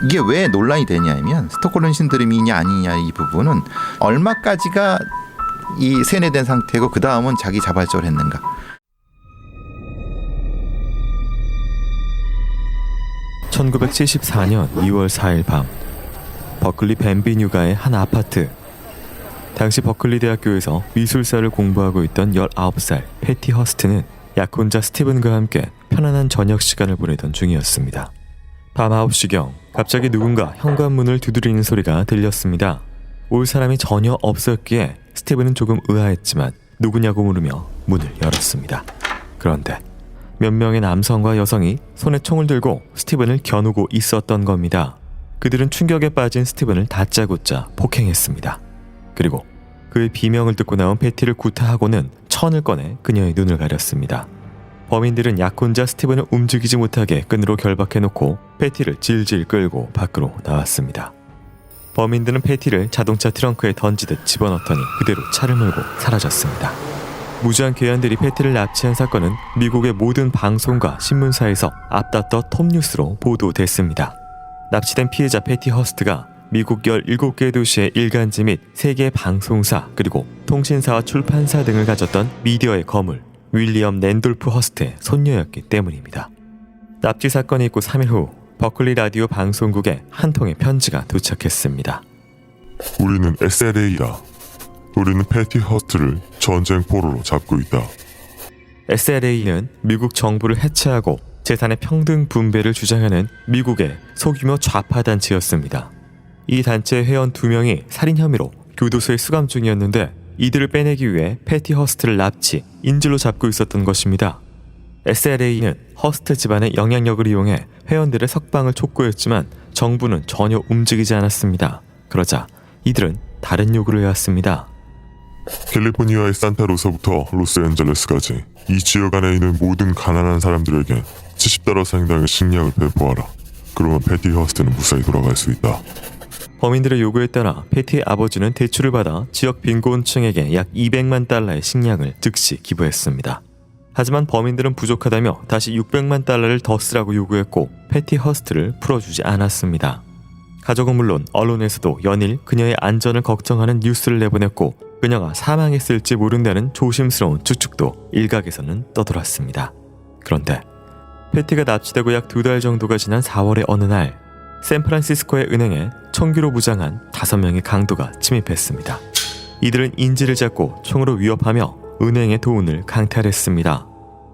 이게 왜 논란이 되냐면 스톡홀름 신드롬이냐 아니냐 이 부분은 얼마까지가 이 세뇌된 상태고 그 다음은 자기 자발적으로 했는가. (1974년 2월 4일) 밤 버클리 벤비뉴가의 한 아파트. 당시 버클리 대학교에서 미술사를 공부하고 있던 19살 패티 허스트는 약혼자 스티븐과 함께 편안한 저녁 시간을 보내던 중이었습니다. 밤 9시경 갑자기 누군가 현관문을 두드리는 소리가 들렸습니다. 올 사람이 전혀 없었기에 스티븐은 조금 의아했지만 누구냐고 물으며 문을 열었습니다. 그런데 몇 명의 남성과 여성이 손에 총을 들고 스티븐을 겨누고 있었던 겁니다. 그들은 충격에 빠진 스티븐을 다짜고짜 폭행했습니다. 그리고 그의 비명을 듣고 나온 패티를 구타하고는 천을 꺼내 그녀의 눈을 가렸습니다. 범인들은 약혼자 스티븐을 움직이지 못하게 끈으로 결박해놓고 패티를 질질 끌고 밖으로 나왔습니다. 범인들은 패티를 자동차 트렁크에 던지듯 집어넣더니 그대로 차를 몰고 사라졌습니다. 무주한 괴한들이 패티를 납치한 사건은 미국의 모든 방송과 신문사에서 앞다퉈 톱뉴스로 보도됐습니다. 납치된 피해자 패티 허스트가 미국 17개 도시의 일간지 및 3개 방송사 그리고 통신사와 출판사 등을 가졌던 미디어의 거물 윌리엄 랜돌프 허스트의 손녀였기 때문입니다. 납치 사건이 있고 3일 후 버클리 라디오 방송국에 한 통의 편지가 도착했습니다. 우리는 SLA다. 우리는 패티 허스트를 전쟁 포로로 잡고 있다. SLA는 미국 정부를 해체하고 재산의 평등 분배를 주장하는 미국의 소규모 좌파 단체였습니다. 이 단체의 회원 2명이 살인 혐의로 교도소에 수감 중이었는데 이들을 빼내기 위해 패티 허스트를 납치, 인질로 잡고 있었던 것입니다. SLA는 허스트 집안의 영향력을 이용해 회원들의 석방을 촉구했지만 정부는 전혀 움직이지 않았습니다. 그러자 이들은 다른 요구를 해왔습니다. 캘리포니아의 산타로사부터 로스앤젤레스까지 이 지역 안에 있는 모든 가난한 사람들에게 $70 상당의 식량을 배포하라. 그러면 패티 허스트는 무사히 돌아갈 수 있다. 범인들의 요구에 따라 패티의 아버지는 대출을 받아 지역 빈곤층에게 약 $200만 달러의 식량을 즉시 기부했습니다. 하지만 범인들은 부족하다며 다시 $600만 달러를 더 쓰라고 요구했고 패티 허스트를 풀어주지 않았습니다. 가족은 물론 언론에서도 연일 그녀의 안전을 걱정하는 뉴스를 내보냈고 그녀가 사망했을지 모른다는 조심스러운 추측도 일각에서는 떠돌았습니다. 그런데 패티가 납치되고 약 2달 정도가 지난 4월의 어느 날 샌프란시스코의 은행에 총기로 무장한 5명의 강도가 침입했습니다. 이들은 인질을 잡고 총으로 위협하며 은행의 돈을 강탈했습니다.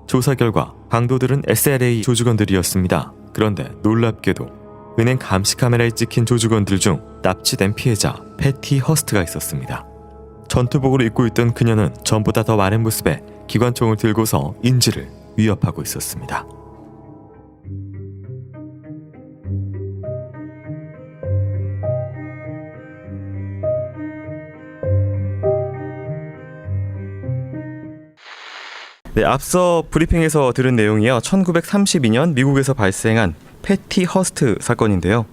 조사 결과 강도들은 SLA 조직원들이었습니다. 그런데 놀랍게도 은행 감시 카메라에 찍힌 조직원들 중 납치된 피해자 패티 허스트가 있었습니다. 전투복을 입고 있던 그녀는 전보다 더 마른 모습에 기관총을 들고서 인질을 위협하고 있었습니다. 네, 앞서 브리핑에서 들은 내용이요. 1932년 미국에서 발생한 패티 허스트 사건인데요.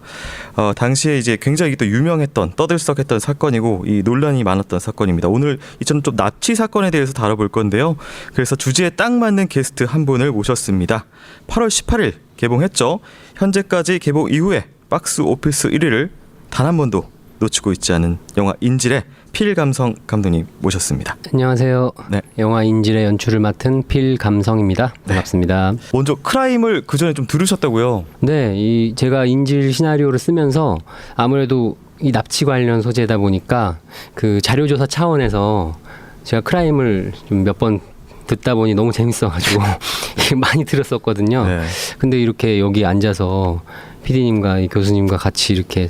당시에 이제 굉장히 또 유명했던 떠들썩했던 사건이고 이 논란이 많았던 사건입니다. 오늘 이처럼 좀 납치 사건에 대해서 다뤄볼 건데요. 그래서 주제에 딱 맞는 게스트 한 분을 모셨습니다. 8월 18일 개봉했죠. 현재까지 개봉 이후에 박스 오피스 1위를 단 한 번도 놓치고 있지 않은 영화 인질의 필 감성 감독님 모셨습니다. 안녕하세요. 네. 영화 인질의 연출을 맡은 필 감성입니다. 반갑습니다. 네. 먼저 크라임을 그 전에 좀 들으셨다고요? 네, 제가 인질 시나리오를 쓰면서 아무래도 이 납치 관련 소재다 보니까 그 자료조사 차원에서 제가 크라임을 좀 몇 번 듣다 보니 너무 재밌어가지고 많이 들었었거든요. 네. 근데 이렇게 여기 앉아서 PD님과 이 교수님과 같이 이렇게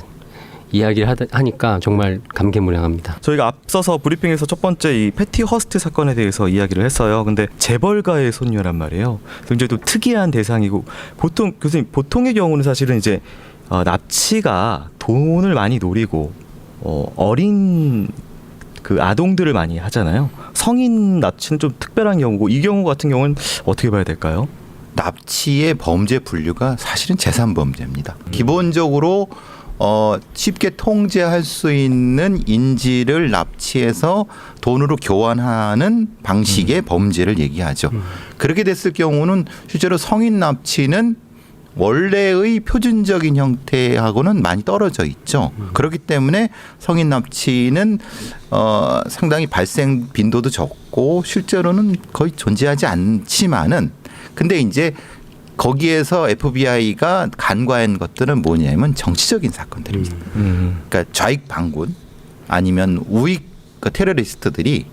이야기를 하니까 정말 감개무량합니다. 저희가 앞서서 브리핑에서 첫 번째 이 패티 허스트 사건에 대해서 이야기를 했어요. 근데 재벌가의 손녀란 말이에요. 굉장히 또 특이한 대상이고 보통 교수님 보통의 경우는 사실은 이제 납치가 돈을 많이 노리고 어린 그 아동들을 많이 하잖아요. 성인 납치는 좀 특별한 경우고 이 경우 같은 경우는 어떻게 봐야 될까요? 납치의 범죄 분류가 사실은 재산 범죄입니다. 기본적으로 쉽게 통제할 수 있는 인질을 납치해서 돈으로 교환하는 방식의 범죄를 얘기하죠. 그렇게 됐을 경우는 실제로 성인 납치는 원래의 표준적인 형태하고는 많이 떨어져 있죠. 그렇기 때문에 성인 납치는 상당히 발생 빈도도 적고 실제로는 거의 존재하지 않지만은 근데 이제 거기에서 FBI가 간과한 것들은 뭐냐면 정치적인 사건들입니다. 그러니까 좌익 반군 아니면 우익 테러리스트들이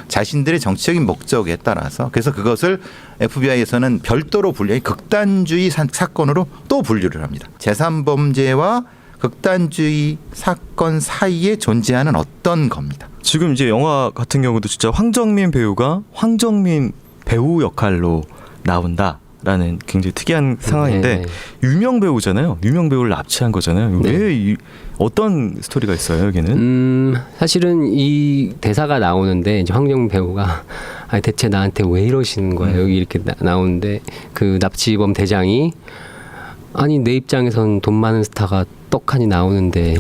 자신들의 정치적인 목적에 따라서 그래서 그것을 FBI에서는 별도로 분류해 극단주의 사건으로 또 분류를 합니다. 제3범죄와 극단주의 사건 사이에 존재하는 어떤 겁니다. 지금 이제 영화 같은 경우도 진짜 황정민 배우가 황정민 배우 역할로 나온다라는 굉장히 특이한 상황인데 네. 유명 배우잖아요. 유명 배우를 납치한 거잖아요. 네. 왜 어떤 스토리가 있어요, 여기는? 사실은 이 대사가 나오는데 이제 황정민 배우가 아니 대체 나한테 왜 이러시는 거예요? 여기 이렇게 나오는데 그 납치범 대장이 아니 내 입장에선 돈 많은 스타가 떡하니 나오는데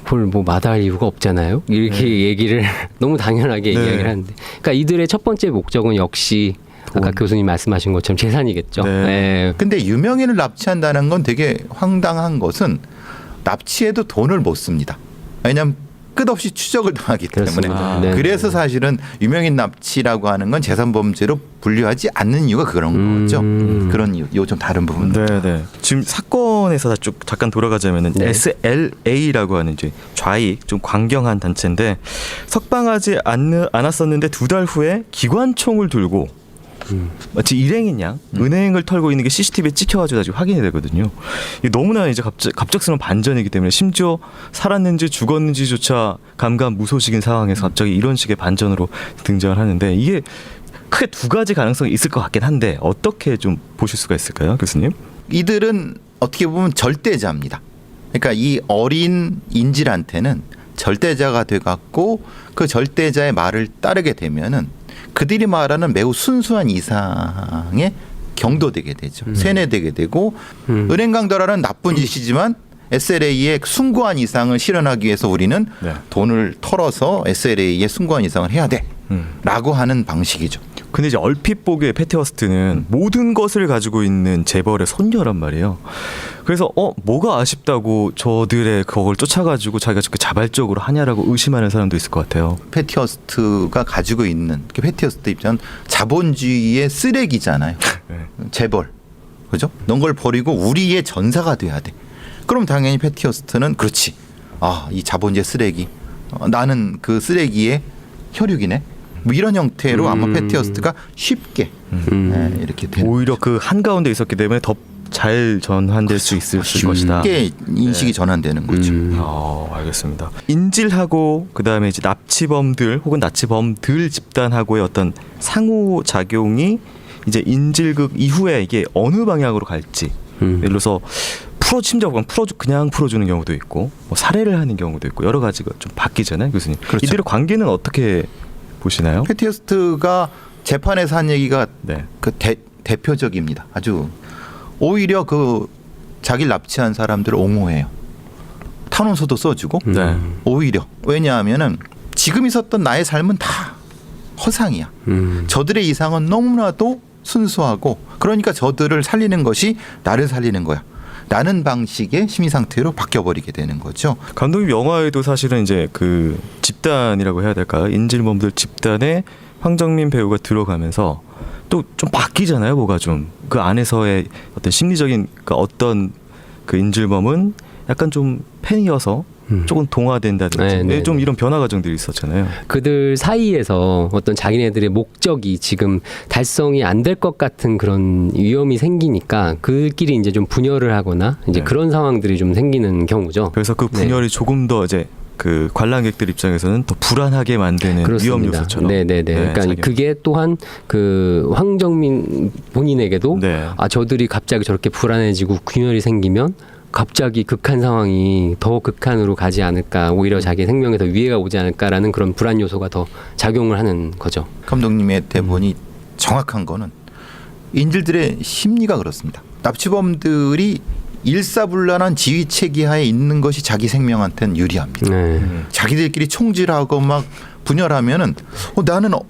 볼 뭐 마다할 이유가 없잖아요. 이렇게 얘기를 너무 당연하게 네. 이야기를 하는데, 그러니까 이들의 첫 번째 목적은 역시 아까 교수님 말씀하신 것처럼 재산이겠죠. 네. 네. 근데 유명인을 납치한다는 건 되게 황당한 것은 납치해도 돈을 못 씁니다. 왜냐하면 끝없이 추적을 당하기 때문에. 그렇습니다. 네. 그래서 사실은 유명인 납치라고 하는 건 재산범죄로 분류하지 않는 이유가 그런 거죠. 그런 이유. 이거 좀 다른 부분. 네. 지금 사건에서 잠깐 돌아가자면은 네. SLA라고 하는 이제 좌익 좀 강경한 단체인데 석방하지 않았었는데 2달 후에 기관총을 들고 마치 일행인 양 은행을 털고 있는 게 CCTV에 찍혀가지고 다시 확인이 되거든요. 이게 너무나 이제 갑작스러운 반전이기 때문에 심지어 살았는지 죽었는지조차 감감무소식인 상황에서 갑자기 이런 식의 반전으로 등장을 하는데 이게 크게 두 가지 가능성이 있을 것 같긴 한데 어떻게 좀 보실 수가 있을까요, 교수님? 이들은 어떻게 보면 절대자입니다. 그러니까 이 어린 인질한테는 절대자가 돼갖고 그 절대자의 말을 따르게 되면은 그들이 말하는 매우 순수한 이상에 경도되게 되죠. 세뇌되게 되고 은행 강도라는 나쁜 짓이지만 SLA의 숭고한 이상을 실현하기 위해서 우리는 네. 돈을 털어서 SLA의 숭고한 이상을 해야 돼 라고 하는 방식이죠. 근데 이제 얼핏 보기에 패티 허스트는 모든 것을 가지고 있는 재벌의 손녀란 말이에요. 그래서 뭐가 아쉽다고 저들의 그걸 쫓아가지고 자기가 저렇게 자발적으로 하냐라고 의심하는 사람도 있을 것 같아요. 패티 허스트가 가지고 있는 패티 허스트 입장은 자본주의의 쓰레기잖아요. 네. 재벌. 그죠? 넌 걸 버리고 우리의 전사가 돼야 돼. 그럼 당연히 패티 허스트는 그렇지. 아, 이 자본주의 쓰레기. 나는 그 쓰레기의 혈육이네. 뭐 이런 형태로 아마 패티 허스트가 쉽게 이렇게 되는 오히려 그 한가운데 있었기 때문에 더 잘 전환될 수 있을 것이다. 쉽게 인식이 전환되는 거죠. 알겠습니다. 인질하고 그다음에 이제 납치범들 혹은 납치범들 집단하고의 어떤 상호 작용이 이제 인질극 이후에 이게 어느 방향으로 갈지. 예를 들어서 그냥 풀어주는 경우도 있고 뭐 살해를 하는 경우도 있고 여러 가지가 좀 바뀌잖아요, 교수님. 그렇죠. 이들의 관계는 어떻게 보시나요? 패티 허스트가 재판에서 한 얘기가 네. 그 대표적입니다. 아주 오히려 그 자기를 납치한 사람들을 옹호해요. 탄원서도 써주고 네. 오히려 왜냐하면은 지금 있었던 나의 삶은 다 허상이야. 저들의 이상은 너무나도 순수하고 그러니까 저들을 살리는 것이 나를 살리는 거야. 라는 방식의 심리 상태로 바뀌어버리게 되는 거죠. 감독님 영화에도 사실은 이제 그 집단이라고 해야 될까요? 인질범들 집단에 황정민 배우가 들어가면서 또 좀 바뀌잖아요, 뭐가 좀 그 안에서의 어떤 심리적인 그러니까 어떤 그 인질범은 약간 좀 팬이어서 조금 동화된다든지 네. 좀 이런 변화 과정들이 있었잖아요. 그들 사이에서 어떤 자기네들의 목적이 지금 달성이 안 될 것 같은 그런 위험이 생기니까 그들끼리 이제 좀 분열을 하거나 이제 네. 그런 상황들이 좀 생기는 경우죠. 그래서 그 분열이 조금 더 이제 그 관람객들 입장에서는 더 불안하게 만드는 위험 요소처럼. 네네네. 그러니까 작용. 그게 또한 그 황정민 본인에게도 네. 아 저들이 갑자기 저렇게 불안해지고 균열이 생기면 갑자기 극한 상황이 더 극한으로 가지 않을까, 오히려 자기 생명에 더 위해가 오지 않을까라는 그런 불안 요소가 더 작용을 하는 거죠. 감독님의 대본이 정확한 거는 인질들의 심리가 그렇습니다. 납치범들이 일사불란한 지휘 체계하에 있는 것이 자기 생명한테는 유리합니다. 자기들끼리 총질하고 막 분열하면은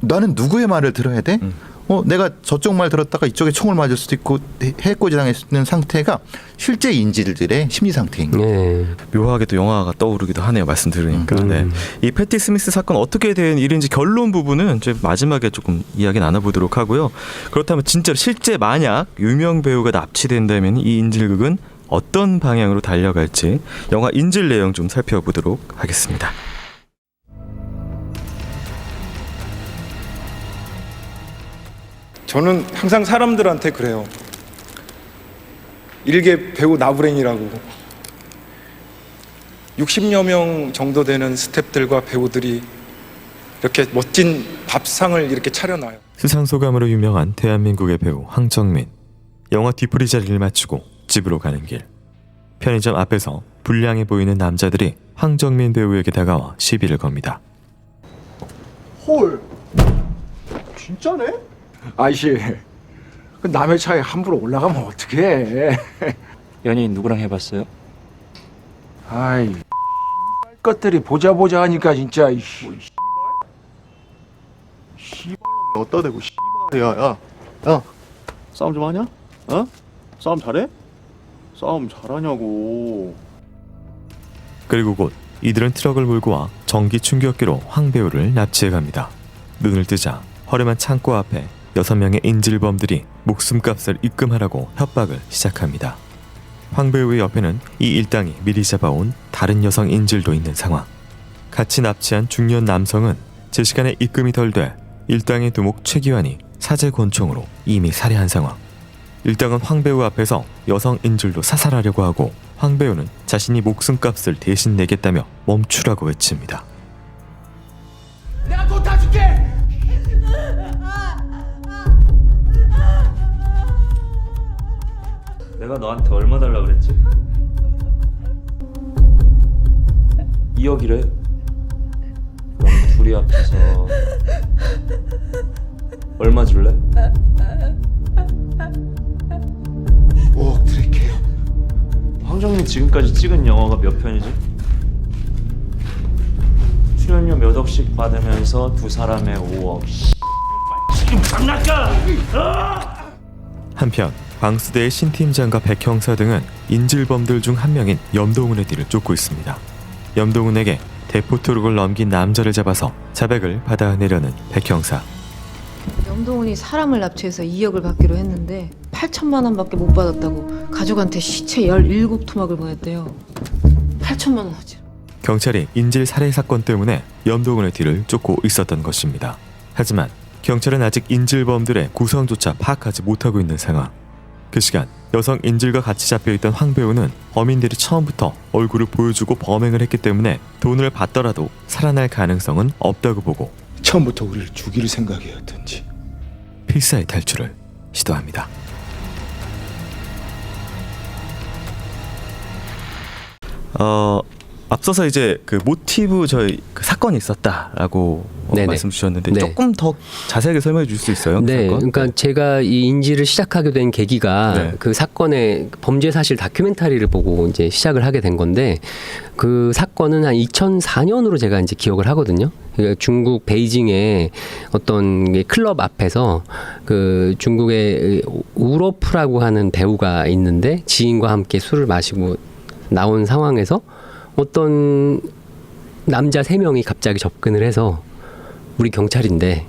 나는 누구의 말을 들어야 돼? 내가 저쪽 말 들었다가 이쪽에 총을 맞을 수도 있고 해코지 당할 수 있는 상태가 실제 인질들의 심리 상태인 거예요. 네. 묘하게 또 영화가 떠오르기도 하네요. 말씀 들으니까. 네. 이 패티 스미스 사건 어떻게 된 일인지 결론 부분은 이제 마지막에 조금 이야기 나눠보도록 하고요. 그렇다면 진짜로 실제 만약 유명 배우가 납치된다면 이 인질극은 어떤 방향으로 달려갈지 영화 인질 내용 좀 살펴보도록 하겠습니다. 저는 항상 사람들한테 그래요. 일개 배우 나부랭이라고. 60여 명 정도 되는 스태프들과 배우들이 이렇게 멋진 밥상을 이렇게 차려놔요. 수상소감으로 유명한 대한민국의 배우 황정민. 영화 뒤풀이 자리를 마치고 집으로 가는 길. 편의점 앞에서 불량해 보이는 남자들이 황정민 배우에게 다가와 시비를 겁니다. 헐, 진짜네? 아이씨, 그 남의 차에 함부로 올라가면 어떡해? 연예인 누구랑 해봤어요? 아이, 것들이 보자 하니까 진짜 어디다 대고 야 싸움 좀 하냐? 싸움 잘해? 싸움 잘하냐고. 그리고 곧 이들은 트럭을 몰고 와 전기 충격기로 황 배우를 납치해 갑니다. 눈을 뜨자 허름한 창고 앞에 6명의 인질범들이 목숨값을 입금하라고 협박을 시작합니다. 황 배우의 옆에는 이 일당이 미리 잡아온 다른 여성 인질도 있는 상황. 같이 납치한 중년 남성은 제 시간에 입금이 덜 돼 일당의 두목 최기환이 사제 권총으로 이미 살해한 상황. 일당은 황 배우 앞에서 여성 인질도 사살하려고 하고 황 배우는 자신이 목숨값을 대신 내겠다며 멈추라고 외칩니다. 내가 돈 다 줄게. 내가 너한테 얼마 달라 그랬지? 2억이래. 그럼 둘이 앞에서 얼마 줄래? 5억 드릴게요. 황정민 지금까지 찍은 영화가 몇 편이지? 출연료 몇 억씩 받으면서 두 사람의 5억. 지금 장난까? 한편 광수대의 신 팀장과 백 형사 등은 인질범들 중 한 명인 염동훈의 뒤를 쫓고 있습니다. 염동훈에게 대포트럭을 넘긴 남자를 잡아서 자백을 받아내려는 백 형사. 염동훈이 사람을 납치해서 2억을 받기로 했는데 8천만 원밖에 못 받았다고 가족한테 시체 17토막을 보냈대요. 8천만 원 하지. 경찰이 인질 살해 사건 때문에 염동훈의 뒤를 쫓고 있었던 것입니다. 하지만 경찰은 아직 인질범들의 구성조차 파악하지 못하고 있는 상황. 그 시간 여성 인질과 같이 잡혀있던 황 배우는 범인들이 처음부터 얼굴을 보여주고 범행을 했기 때문에 돈을 받더라도 살아날 가능성은 없다고 보고 처음부터 우리를 죽일 생각이었든지. 필사의 탈출을 시도합니다. 앞서서 이제 그 모티브 저희 그 사건이 있었다라고 말씀 주셨는데 네. 조금 더 자세하게 설명해 줄 수 있어요? 그 네, 사건? 그러니까 제가 이 인지를 시작하게 된 계기가 네. 그 사건의 범죄 사실 다큐멘터리를 보고 이제 시작을 하게 된 건데 그 사건은 한 2004년으로 제가 이제 기억을 하거든요. 그러니까 중국 베이징의 어떤 클럽 앞에서 그 중국의 우로프라고 하는 배우가 있는데 지인과 함께 술을 마시고 나온 상황에서 어떤 남자 3명이 갑자기 접근을 해서 우리 경찰인데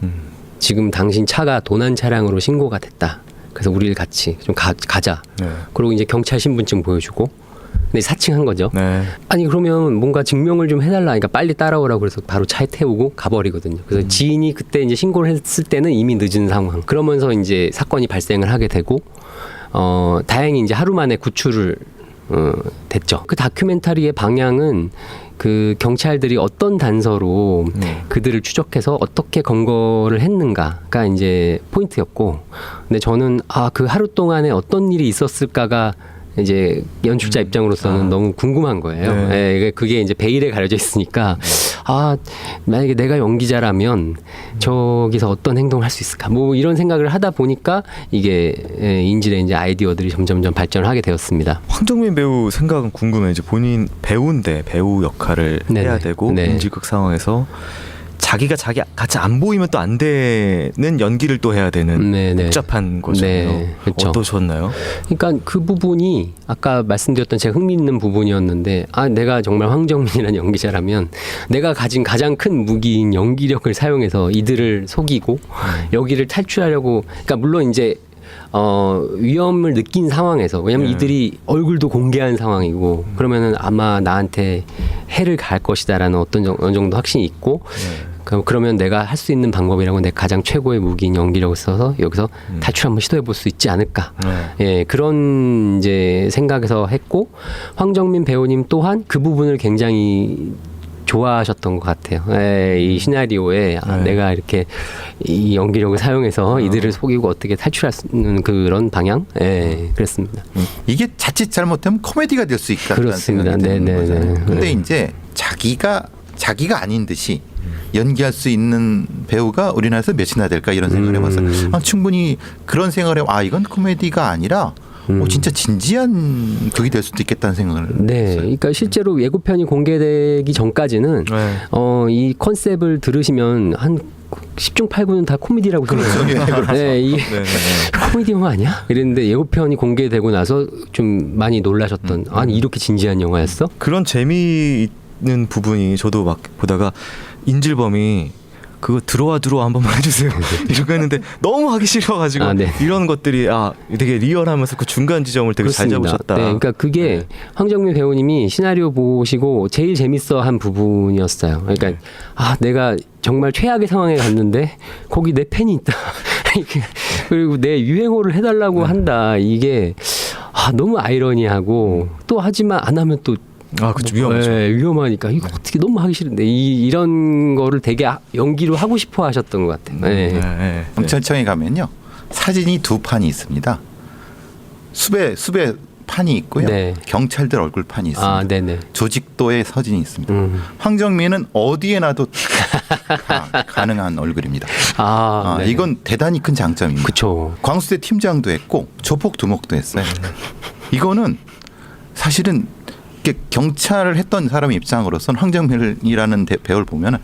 지금 당신 차가 도난 차량으로 신고가 됐다. 그래서 우리를 같이 좀 가자. 네. 그리고 이제 경찰 신분증 보여주고 근데 사칭한 거죠. 네. 아니 그러면 뭔가 증명을 좀 해달라. 그러니까 빨리 따라오라고 그래서 바로 차에 태우고 가버리거든요. 그래서 지인이 그때 이제 신고를 했을 때는 이미 늦은 상황. 그러면서 이제 사건이 발생을 하게 되고 다행히 이제 하루 만에 구출을 됐죠. 그 다큐멘터리의 방향은 그 경찰들이 어떤 단서로 그들을 추적해서 어떻게 검거를 했는가가 이제 포인트였고, 근데 저는 그 하루 동안에 어떤 일이 있었을까가 이제 연출자 입장으로서는 너무 궁금한 거예요. 네. 예, 그게 이제 베일에 가려져 있으니까 만약에 내가 연기자라면 저기서 어떤 행동을 할 수 있을까? 뭐 이런 생각을 하다 보니까 이게 인질의 이제 아이디어들이 점점점 발전을 하게 되었습니다. 황정민 배우 생각은 궁금해요. 이제 본인 배우인데 배우 역할을 네네. 해야 되고 네. 인질극 상황에서 자기가 자기 같이 안 보이면 또 안 되는 연기를 또 해야 되는 네네. 복잡한 거잖아요. 네, 그렇죠. 어떠셨나요? 그러니까 그 부분이 아까 말씀드렸던 제가 흥미있는 부분이었는데, 내가 정말 황정민이라는 연기자라면 내가 가진 가장 큰 무기인 연기력을 사용해서 이들을 속이고 여기를 탈출하려고, 그러니까 물론 이제 위험을 느낀 상황에서, 왜냐면 이들이 얼굴도 공개한 상황이고 그러면은 아마 나한테 해를 가할 것이다라는 어느 정도 확신이 있고, 그러면 내가 할 수 있는 방법이라고 내 가장 최고의 무기인 연기력을 써서 여기서 탈출 한번 시도해 볼 수 있지 않을까. 예, 그런 이제 생각에서 했고, 황정민 배우님 또한 그 부분을 굉장히 좋아하셨던 것 같아요. 예, 이 시나리오에 내가 이렇게 이 연기력을 사용해서 이들을 속이고 어떻게 탈출할 수 있는 그런 방향, 그랬습니다. 이게 자칫 잘못하면 코미디가 될 수 있다는 그렇습니다. 생각이 드는 네네네. 거잖아요. 근데 이제 자기가 아닌 듯이 연기할 수 있는 배우가 우리나라에서 몇이나 될까 이런 생각을 해봤어요. 충분히 그런 생각을 해보면 이건 코미디가 아니라 진짜 진지한 극이 될 수도 있겠다는 생각을 네, 했어요. 그러니까 실제로 예고편이 공개되기 전까지는 이 컨셉을 들으시면 한 10중 8구는 다 코미디라고 생각해요. 네, 이게 코미디 영화 아니야? 이랬는데 예고편이 공개되고 나서 좀 많이 놀라셨던, 아니 이렇게 진지한 영화였어? 그런 재미있는 부분이 저도 막 보다가 인질범이 그거 들어와 한 번만 해주세요 이러고 했는데 너무 하기 싫어가지고 이런 것들이 되게 리얼하면서 그 중간 지점을 되게 잘 잡으셨다. 네, 그러니까 그게 황정민 배우님이 시나리오 보시고 제일 재밌어한 부분이었어요. 그러니까 내가 정말 최악의 상황에 갔는데 거기 내 팬이 있다. 그리고 내 유행어를 해달라고 한다. 이게 너무 아이러니하고, 또 하지만 안 하면 또 그렇죠. 위험하죠. 위험하니까 이거 어떻게 너무 하기 싫은데 이런 거를 되게 연기로 하고 싶어 하셨던 것 같아요. 경찰청에 가면요, 사진이 두 판이 있습니다. 수배 판이 있고요. 경찰들 얼굴판이 있습니다. 네네. 조직도의 사진이 있습니다. 황정민은 어디에 놔도 가능한 얼굴입니다. 이건 대단히 큰 장점입니다. 그쵸. 광수대 팀장도 했고 조폭 두목도 했어요. 이거는 사실은 경찰을 했던 사람 입장으로서는 황정민이라는 배우를 보면은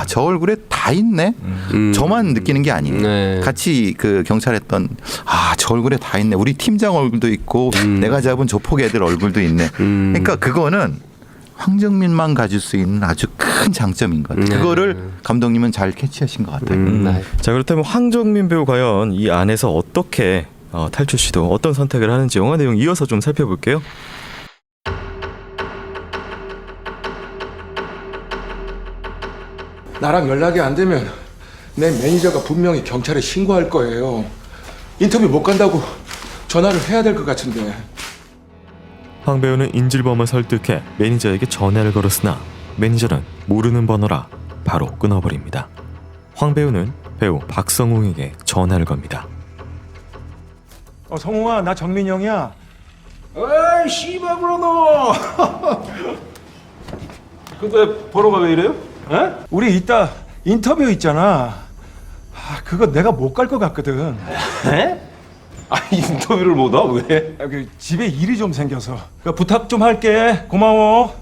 저 얼굴에 다 있네. 저만 느끼는 게 아니에요. 같이 그 경찰했던 저 얼굴에 다 있네. 우리 팀장 얼굴도 있고 내가 잡은 조폭 애들 얼굴도 있네. 그러니까 그거는 황정민만 가질 수 있는 아주 큰 장점인 것 같아요. 그거를 감독님은 잘 캐치하신 것 같아요. 자, 그렇다면 황정민 배우 과연 이 안에서 어떻게 탈출 시도, 어떤 선택을 하는지 영화 내용 이어서 좀 살펴볼게요. 나랑 연락이 안 되면 내 매니저가 분명히 경찰에 신고할 거예요. 인터뷰 못 간다고 전화를 해야 될 것 같은데. 황 배우는 인질범을 설득해 매니저에게 전화를 걸었으나 매니저는 모르는 번호라 바로 끊어버립니다. 황 배우는 배우 박성웅에게 전화를 겁니다. 성웅아, 나 정민영이야. 어이 씨발 그러노. 근데 번호가 왜 이래요? 우리 이따 인터뷰 있잖아. 그거 내가 못 갈 것 같거든. 인터뷰를 못 와? 왜? 집에 일이 좀 생겨서 부탁 좀 할게. 고마워.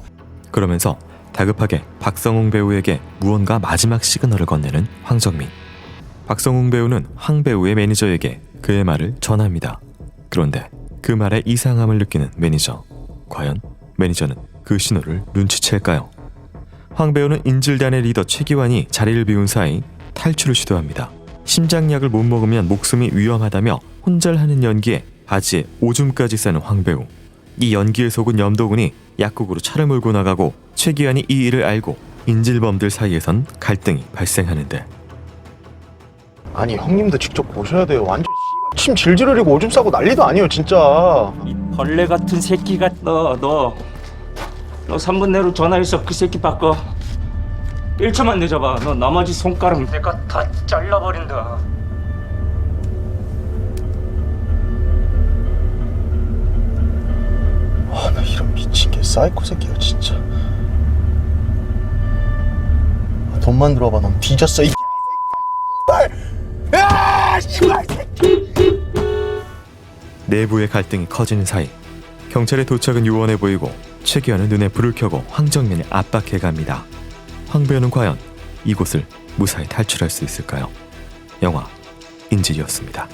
그러면서 다급하게 박성웅 배우에게 무언가 마지막 시그널을 건네는 황정민. 박성웅 배우는 황 배우의 매니저에게 그의 말을 전합니다. 그런데 그 말에 이상함을 느끼는 매니저. 과연 매니저는 그 신호를 눈치챌까요? 황 배우는 인질단의 리더 최기환이 자리를 비운 사이 탈출을 시도합니다. 심장약을 못 먹으면 목숨이 위험하다며 혼절하는 연기에 바지에 오줌까지 싸는 황 배우. 이 연기에 속은 염도군이 약국으로 차를 몰고 나가고 최기환이 이 일을 알고 인질범들 사이에선 갈등이 발생하는데, 아니 형님도 직접 보셔야 돼요. 완전 침 질질 흘리고 오줌 싸고 난리도 아니에요 진짜. 이 벌레 같은 새끼가 너 3분 내로 전화해서 그 새끼 바꿔. 1초만 늦어봐. 너 나머지 손가락 내가 다 잘라버린다. 나 이런 미친 개 사이코 새끼야 진짜. 돈만 들어봐. 넌 뒤졌어 이 내부의 갈등이 커지는 사이 경찰의 도착은 요원해 보이고 최기환은 눈에 불을 켜고 황정민을 압박해갑니다. 황 배우는 과연 이곳을 무사히 탈출할 수 있을까요? 영화 인질이었습니다.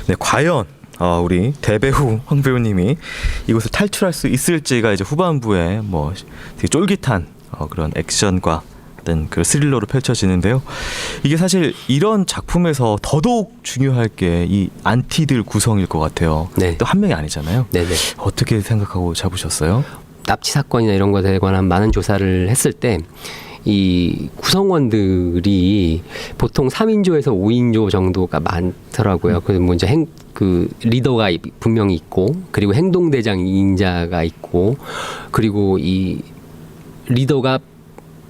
네, 과연 우리 대배우 황 배우님이 이곳을 탈출할 수 있을지가 이제 후반부에 뭐 되게 쫄깃한 그런 액션과 어떤 그 스릴러로 펼쳐지는데요. 이게 사실 이런 작품에서 더더욱 중요할 게 이 안티들 구성일 것 같아요. 네. 또 한 명이 아니잖아요. 네네. 어떻게 생각하고 잡으셨어요? 납치 사건이나 이런 것에 관한 많은 조사를 했을 때 이 구성원들이 보통 3인조에서 5인조 정도가 많더라고요. 그래서 뭐 이제 그 리더가 분명히 있고, 그리고 행동대장 2인자가 있고, 그리고 이 리더가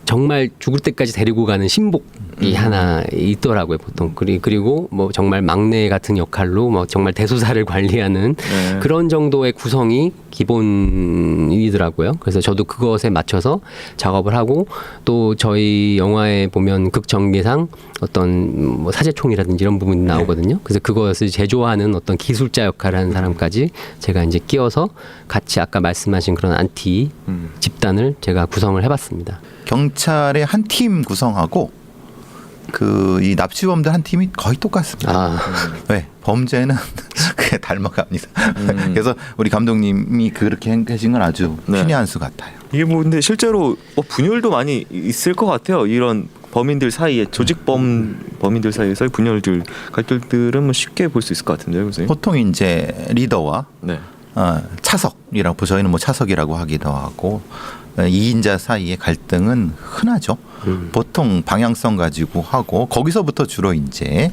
정말 죽을 때까지 데리고 가는 신복이 하나 있더라고요, 보통. 그리고 뭐 정말 막내 같은 역할로 뭐 정말 대소사를 관리하는 네. 그런 정도의 구성이 기본이더라고요. 그래서 저도 그것에 맞춰서 작업을 하고, 또 저희 영화에 보면 극전개상 어떤 뭐 사제총이라든지 이런 부분이 나오거든요. 그래서 그것을 제조하는 어떤 기술자 역할을 하는 사람까지 제가 이제 끼워서 같이 아까 말씀하신 그런 안티 집단을 제가 구성을 해봤습니다. 경찰의 한 팀 구성하고 그 이 납치범들 한 팀이 거의 똑같습니다. 네, 범죄는 그게 닮아갑니다. 그래서 우리 감독님이 그렇게 하신 건 아주 신의 한 수 같아요. 이게 뭐 근데 실제로 분열도 많이 있을 것 같아요. 이런 범인들 사이에 범인들 사이에서의 분열들 갈등들은 뭐 쉽게 볼 수 있을 것 같은데요, 선생님? 보통 이제 리더와 네. 차석이라고 저희는 뭐 차석이라고 하기도 하고 2인자 사이의 갈등은 흔하죠. 보통 방향성 가지고 하고 거기서부터 주로 이제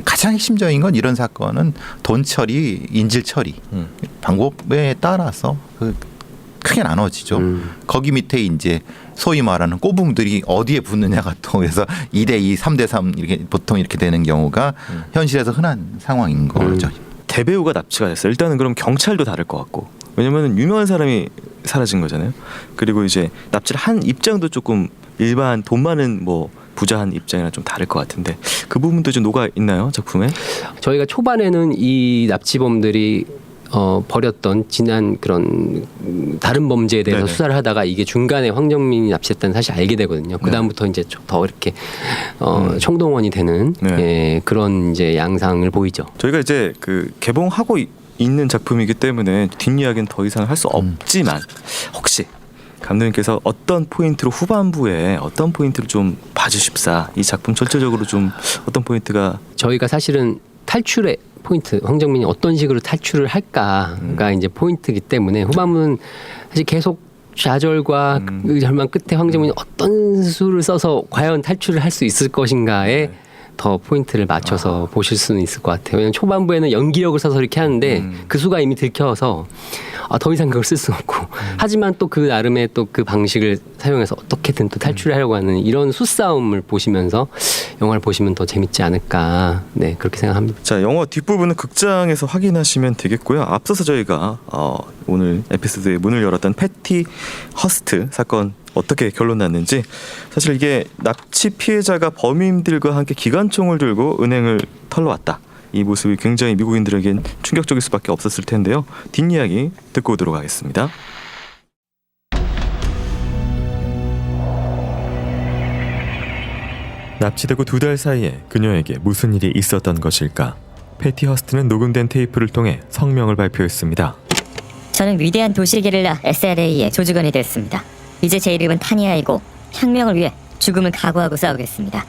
가장 핵심적인 건 이런 사건은 돈 처리, 인질 처리 방법에 따라서 크게 나눠지죠. 거기 밑에 이제 소위 말하는 꼬붕들이 어디에 붙느냐가 또 그래서 2대2, 3대3 이렇게 보통 이렇게 되는 경우가 현실에서 흔한 상황인 거죠. 대배우가 납치가 됐어요. 일단은 그럼 경찰도 다를 것 같고, 왜냐면 유명한 사람이 사라진 거잖아요. 그리고 이제 납치를 한 입장도 조금 일반 돈 많은 뭐 부자한 입장이랑 좀 다를 것 같은데 그 부분도 좀 녹아 있나요, 작품에? 저희가 초반에는 이 납치범들이 벌였던 지난 그런 다른 범죄에 대해서 네네. 수사를 하다가 이게 중간에 황정민이 납치했다는 사실 알게 되거든요. 그 다음부터 이제 더 이렇게 총동원이 되는 그런 이제 양상을 보이죠. 저희가 이제 그 개봉하고 있는 작품이기 때문에 뒷이야기는 더 이상 할 수 없지만 혹시 감독님께서 어떤 포인트로 후반부에 어떤 포인트를 좀 봐주십사, 이 작품 전체적으로 좀 어떤 포인트가 저희가 사실은 탈출의 포인트, 황정민이 어떤 식으로 탈출을 할까가 이제 포인트이기 때문에 후반부는 사실 계속 좌절과 그 절망 끝에 황정민이 어떤 수를 써서 과연 탈출을 할 수 있을 것인가에 더 포인트를 맞춰서 보실 수는 있을 것 같아요. 왜냐하면 초반부에는 연기력을 써서 이렇게 하는데 그 수가 이미 들켜서 더 이상 그걸 쓸 수 없고 하지만 또 그 나름의 또 그 방식을 사용해서 어떻게든 또 탈출을 하려고 하는 이런 수싸움을 보시면서 영화를 보시면 더 재밌지 않을까, 네, 그렇게 생각합니다. 자, 영화 뒷부분은 극장에서 확인하시면 되겠고요. 앞서서 저희가 오늘 에피소드의 문을 열었던 패티 허스트 사건 어떻게 결론 났는지, 사실 이게 납치 피해자가 범인들과 함께 기관총을 들고 은행을 털러 왔다, 이 모습이 굉장히 미국인들에겐 충격적일 수밖에 없었을 텐데요. 뒷이야기 듣고 오도록 하겠습니다. 납치되고 2달 사이에 그녀에게 무슨 일이 있었던 것일까? 패티 허스트는 녹음된 테이프를 통해 성명을 발표했습니다. 저는 위대한 도시 게릴라 SRA의 조직원이 됐습니다. 이제 제 이름은 타니아이고 혁명을 위해 죽음을 각오하고 싸우겠습니다.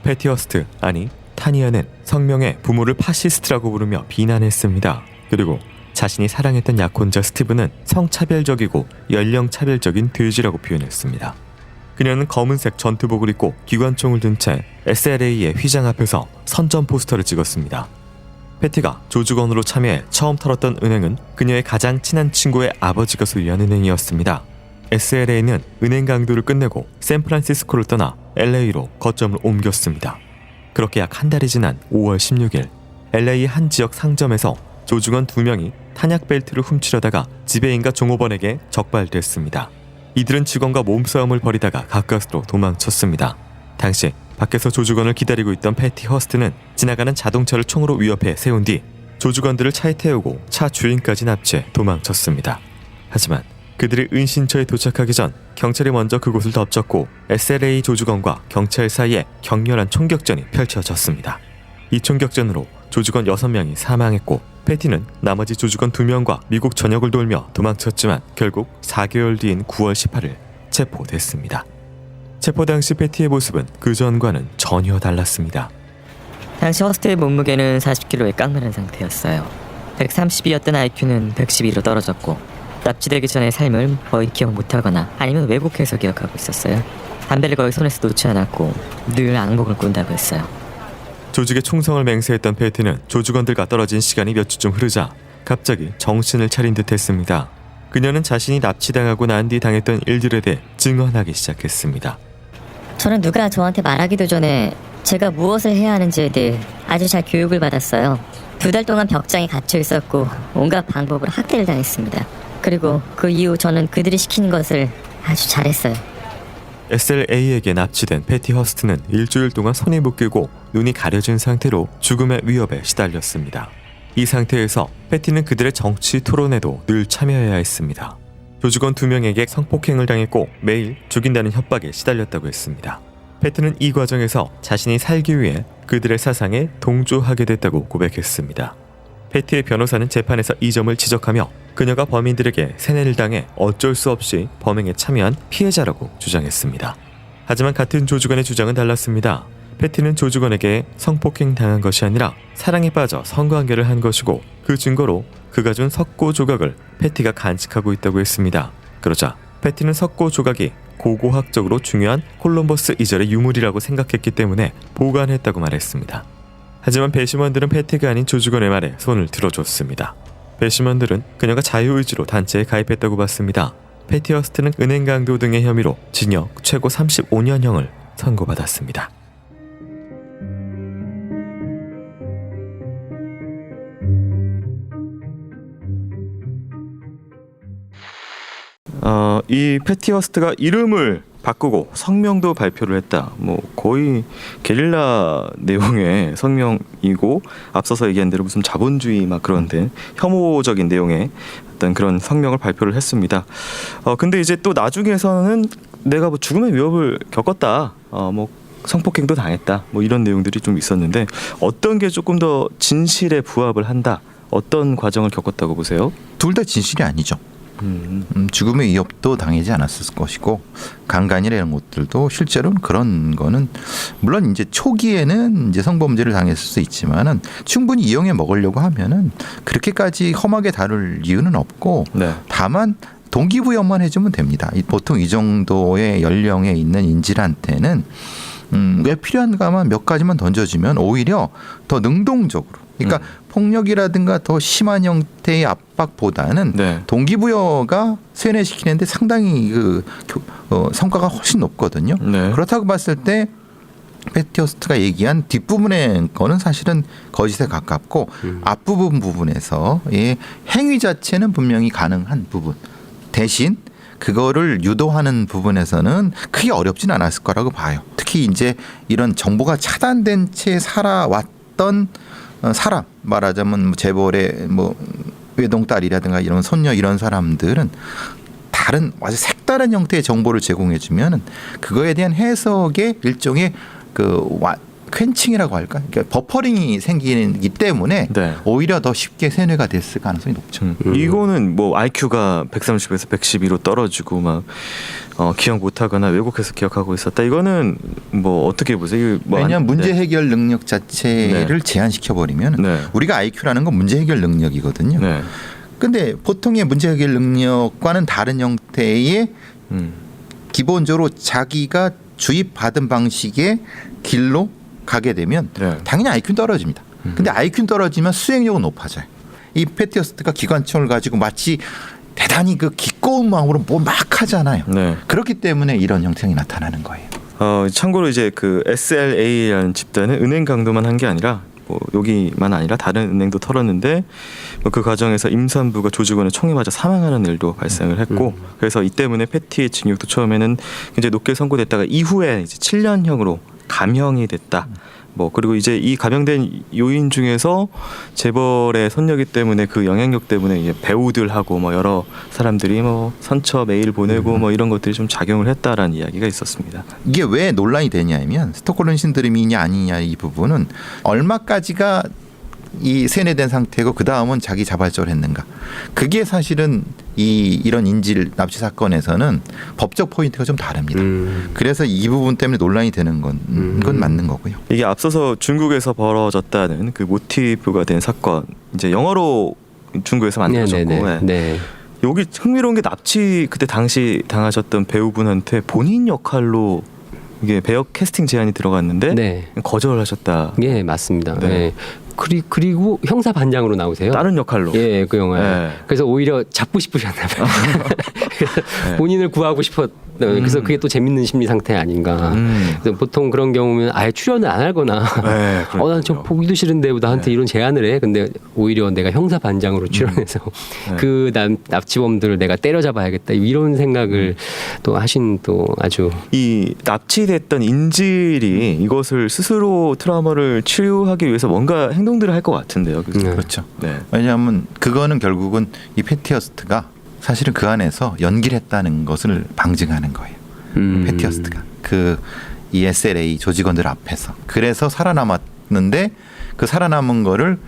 패티 허스트, 아니 타니아는 성명에 부모를 파시스트라고 부르며 비난했습니다. 그리고 자신이 사랑했던 약혼자 스티브는 성차별적이고 연령차별적인 돼지라고 표현했습니다. 그녀는 검은색 전투복을 입고 기관총을 든 채 SRA의 휘장 앞에서 선전 포스터를 찍었습니다. 패티가 조직원으로 참여해 처음 털었던 은행은 그녀의 가장 친한 친구의 아버지가 소유한 은행이었습니다. SRA는 은행 강도를 끝내고 샌프란시스코를 떠나 LA로 거점을 옮겼습니다. 그렇게 약 한 달이 지난 5월 16일 LA 한 지역 상점에서 조직원 2명이 탄약 벨트를 훔치려다가 지배인과 종업원에게 적발됐습니다. 이들은 직원과 몸싸움을 벌이다가 가까스로 도망쳤습니다. 당시 밖에서 조직원을 기다리고 있던 패티 허스트는 지나가는 자동차를 총으로 위협해 세운 뒤 조직원들을 차에 태우고 차 주인까지 납치해 도망쳤습니다. 하지만 그들이 은신처에 도착하기 전 경찰이 먼저 그곳을 덮쳤고 SLA 조직원과 경찰 사이에 격렬한 총격전이 펼쳐졌습니다. 이 총격전으로 조직원 6명이 사망했고 패티는 나머지 조직원 2명과 미국 전역을 돌며 도망쳤지만 결국 4개월 뒤인 9월 18일 체포됐습니다. 체포 당시 패티의 모습은 그 전과는 전혀 달랐습니다. 당시 허스트의 몸무게는 40kg에 깡마른 상태였어요. 132였던 IQ는 112로 떨어졌고 납치되기 전의 삶을 거의 기억 못하거나 아니면 왜곡해서 기억하고 있었어요. 담배를 거의 손에서 놓지 않았고 늘 악몽을 꾼다고 했어요. 조직의 충성을 맹세했던 패티는 조직원들과 떨어진 시간이 몇 주쯤 흐르자 갑자기 정신을 차린 듯 했습니다. 그녀는 자신이 납치당하고 난 뒤 당했던 일들에 대해 증언하기 시작했습니다. 저는 누가 저한테 말하기도 전에 제가 무엇을 해야 하는지에 대해 아주 잘 교육을 받았어요. 2달 동안 벽장에 갇혀 있었고 온갖 방법으로 학대를 당했습니다. 그리고 그 이후 저는 그들이 시키는 것을 아주 잘했어요. SLA에게 납치된 패티 허스트는 일주일 동안 손이 묶이고 눈이 가려진 상태로 죽음의 위협에 시달렸습니다. 이 상태에서 패티는 그들의 정치 토론에도 늘 참여해야 했습니다. 조직원 2명에게 성폭행을 당했고 매일 죽인다는 협박에 시달렸다고 했습니다. 패티는 이 과정에서 자신이 살기 위해 그들의 사상에 동조하게 됐다고 고백했습니다. 패티의 변호사는 재판에서 이 점을 지적하며 그녀가 범인들에게 세뇌를 당해 어쩔 수 없이 범행에 참여한 피해자라고 주장했습니다. 하지만 같은 조직원의 주장은 달랐습니다. 패티는 조직원에게 성폭행 당한 것이 아니라 사랑에 빠져 성관계를 한 것이고 그 증거로 그가 준 석고 조각을 패티가 간직하고 있다고 했습니다. 그러자 패티는 석고 조각이 고고학적으로 중요한 콜럼버스 이절의 유물이라고 생각했기 때문에 보관했다고 말했습니다. 하지만 배심원들은 패티가 아닌 조직원의 말에 손을 들어줬습니다. 배심원들은 그녀가 자유의지로 단체에 가입했다고 봤습니다. 패티 허스트는 은행 강도 등의 혐의로 징역 최고 35년형을 선고받았습니다. 이 패티 허스트가 이름을 바꾸고 성명도 발표를 했다. 뭐 거의 게릴라 내용의 성명이고 앞서서 얘기한 대로 무슨 자본주의 막 그런데 혐오적인 내용의 어떤 그런 성명을 발표를 했습니다. 근데 이제 또 나중에서는 내가 뭐 죽음의 위협을 겪었다. 뭐 성폭행도 당했다. 뭐 이런 내용들이 좀 있었는데 어떤 게 조금 더 진실에 부합을 한다. 어떤 과정을 겪었다고 보세요? 둘 다 진실이 아니죠. 죽음의 위협도 당하지 않았을 것이고 강간이나 이런 것들도 실제로는 그런 거는 물론 이제 초기에는 이제 성범죄를 당했을 수 있지만은 충분히 이용해 먹으려고 하면은 그렇게까지 험하게 다룰 이유는 없고 네. 다만 동기부여만 해주면 됩니다. 보통 이 정도의 연령에 있는 인질한테는 왜 필요한가만 몇 가지만 던져주면 오히려 더 능동적으로 그러니까 폭력이라든가 더 심한 형태의 압박보다는 네. 동기부여가 세뇌시키는데 상당히 성과가 훨씬 높거든요. 네. 그렇다고 봤을 때 패티 허스트가 얘기한 뒷부분의 거는 사실은 거짓에 가깝고 앞부분에서 행위 자체는 분명히 가능한 부분 대신 그거를 유도하는 부분에서는 크게 어렵진 않았을 거라고 봐요. 특히 이제 이런 정보가 차단된 채 살아왔던 사람 말하자면 뭐 재벌의 뭐 외동딸이라든가 이런 손녀 이런 사람들은 다른 아주 색다른 형태의 정보를 제공해주면 그거에 대한 해석의 일종의 퀸칭이라고 할까? 그러니까 버퍼링이 생기기 때문에 네. 오히려 더 쉽게 세뇌가 됐을 가능성이 높죠. 이거는 뭐 IQ가 130에서 112로 떨어지고 막 기억 못하거나 왜곡해서 기억하고 있었다. 이거는 뭐 어떻게 보세요? 뭐 왜냐하면 문제 네. 해결 능력 자체를 제한시켜 버리면 네. 우리가 IQ라는 건 문제 해결 능력이거든요. 네. 근데 보통의 문제 해결 능력과는 다른 형태의 기본적으로 자기가 주입받은 방식의 길로 가게 되면 네. 당연히 IQ는 떨어집니다. 근데 IQ는 떨어지면 수행력은 높아져요. 이 패티 허스트가 기관총을 가지고 마치 대단히 그 기꺼운 마음으로 뭐 막 하잖아요. 네. 그렇기 때문에 이런 형상이 나타나는 거예요. 참고로 이제 그 SLA라는 집단은 은행 강도만 한 게 아니라 뭐 여기만 아니라 다른 은행도 털었는데 뭐 그 과정에서 임산부가 조직원의 총에 맞아 사망하는 일도 발생을 했고 그래서 이 때문에 패티의 징역도 처음에는 굉장히 높게 선고됐다가 이후에 이제 7년형으로 감형이 됐다. 뭐 그리고 이제 이 감형된 요인 중에서 재벌의 선녀기 때문에 그 영향력 때문에 이제 배우들하고 뭐 여러 사람들이 뭐 선처 메일 보내고 뭐 이런 것들이 좀 작용을 했다라는 이야기가 있었습니다. 이게 왜 논란이 되냐면 스톡홀름 신드롬이냐 아니냐 이 부분은 얼마까지가 이 세뇌된 상태고 그 다음은 자기 자발적으로 했는가. 그게 사실은 이런 인질 납치 사건에서는 법적 포인트가 좀 다릅니다. 그래서 이 부분 때문에 논란이 되는 건 맞는 거고요. 이게 앞서서 중국에서 벌어졌다는 그 모티브가 된 사건 이제 영어로 중국에서 만들어졌고 네네네. 네. 여기 흥미로운 게 납치 그때 당시 당하셨던 배우분한테 본인 역할로 이게 배역 캐스팅 제안이 들어갔는데 네. 거절하셨다. 예, 맞습니다. 네. 예. 그리고 형사 반장으로 나오세요. 다른 역할로. 예, 그 영화에. 네. 그래서 오히려 잡고 싶으셨나 봐요. 네. 본인을 구하고 싶었. 그래서 그게 또 재밌는 심리 상태 아닌가. 그래서 보통 그런 경우면 아예 출연을 안 하거나. 네, 난 좀 보기도 싫은데 나한테 이런 제안을 해. 근데 오히려 내가 형사 반장으로 출연해서 그 납치범들을 내가 때려잡아야겠다. 이런 생각을 또 하신 또 아주 이 납치됐던 인질이 이것을 스스로 트라우마를 치유하기 위해서 뭔가 행동들을 할 것 같은데요. 그렇죠. 네. 왜냐하면 그거는 결국은 이 패티 허스트가 사실은 그 안에서 연기를 했다는 것을 방증하는 거예요. 패티 허스트가 그 이 SLA 조직원들 앞에서 그래서 살아남았는데 그 살아남은 거를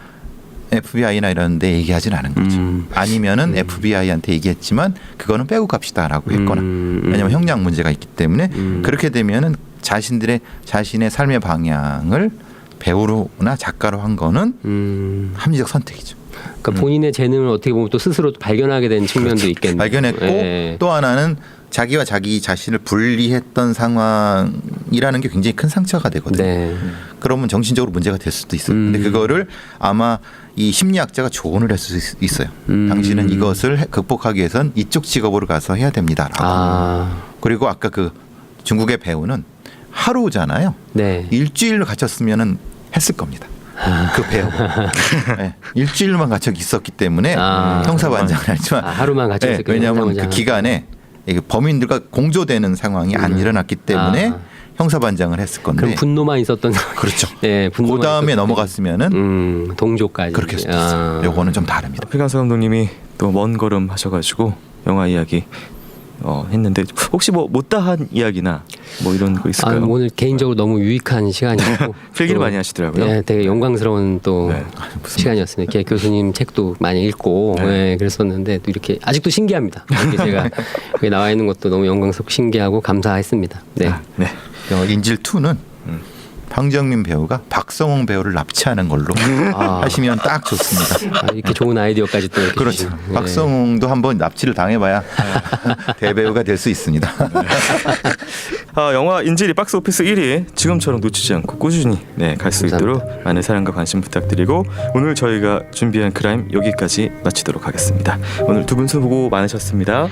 FBI나 이런 데 얘기하진 않은 거죠. 아니면은 FBI한테 얘기했지만 그거는 빼고 갑시다라고 했거나 왜냐하면 형량 문제가 있기 때문에 그렇게 되면은 자신의 삶의 방향을 배우로나 작가로 한 거는 합리적 선택이죠. 그러니까 본인의 재능을 어떻게 보면 또 스스로 발견하게 된 측면도 있겠네요. 발견했고 예. 또 하나는 자기와 자기 자신을 분리했던 상황이라는 게 굉장히 큰 상처가 되거든요. 네. 그러면 정신적으로 문제가 될 수도 있어요. 근데 그거를 아마 이 심리학자가 조언을 했을 수 있어요. 당신은 이것을 극복하기 위해선 이쪽 직업으로 가서 해야 됩니다라고. 그리고 아까 그 중국의 배우는 하루잖아요. 네. 일주일을 갇혔으면은 했을 겁니다. 그 배우. 네. 일주일만 갇혀 있었기 때문에 형사 반장을 했지만 하루만 갇혀 있었기 때문에 왜냐하면 그 기간에 이게 범인들과 공조되는 상황이 안 일어났기 때문에 형사 반장을 했을 건데. 그럼 분노만 있었던 상황. 그렇죠. 네, 그 다음에 넘어갔으면은 동조까지. 그렇게 수도 있어요. 요거는 좀 다릅니다. 피간서 감독님이 또 먼 걸음 하셔가지고 영화 이야기 했는데 혹시 뭐 못다한 이야기나 뭐 이런 거 있을까요? 오늘 개인적으로 너무 유익한 시간이었고 필기를 많이 하시더라고요. 네, 되게 영광스러운 또 시간이었습니다. 이렇게 교수님 책도 많이 읽고 그랬었는데 또 이렇게 아직도 신기합니다. 이렇게 제가 여기 나와 있는 것도 너무 영광스럽고 신기하고 감사했습니다. 네. 네. 인질 2는 황정민 배우가 박성웅 배우를 납치하는 걸로 하시면 딱 좋습니다. 이렇게 좋은 아이디어까지 또 이렇게 그렇죠. 주시는. 박성웅도 한번 납치를 당해봐야 대배우가 될 수 있습니다. 영화 인질이 박스오피스 1위 지금처럼 놓치지 않고 꾸준히 갈 수 있도록 많은 사랑과 관심 부탁드리고 오늘 저희가 준비한 크라임 여기까지 마치도록 하겠습니다. 오늘 두 분 수고 많으셨습니다.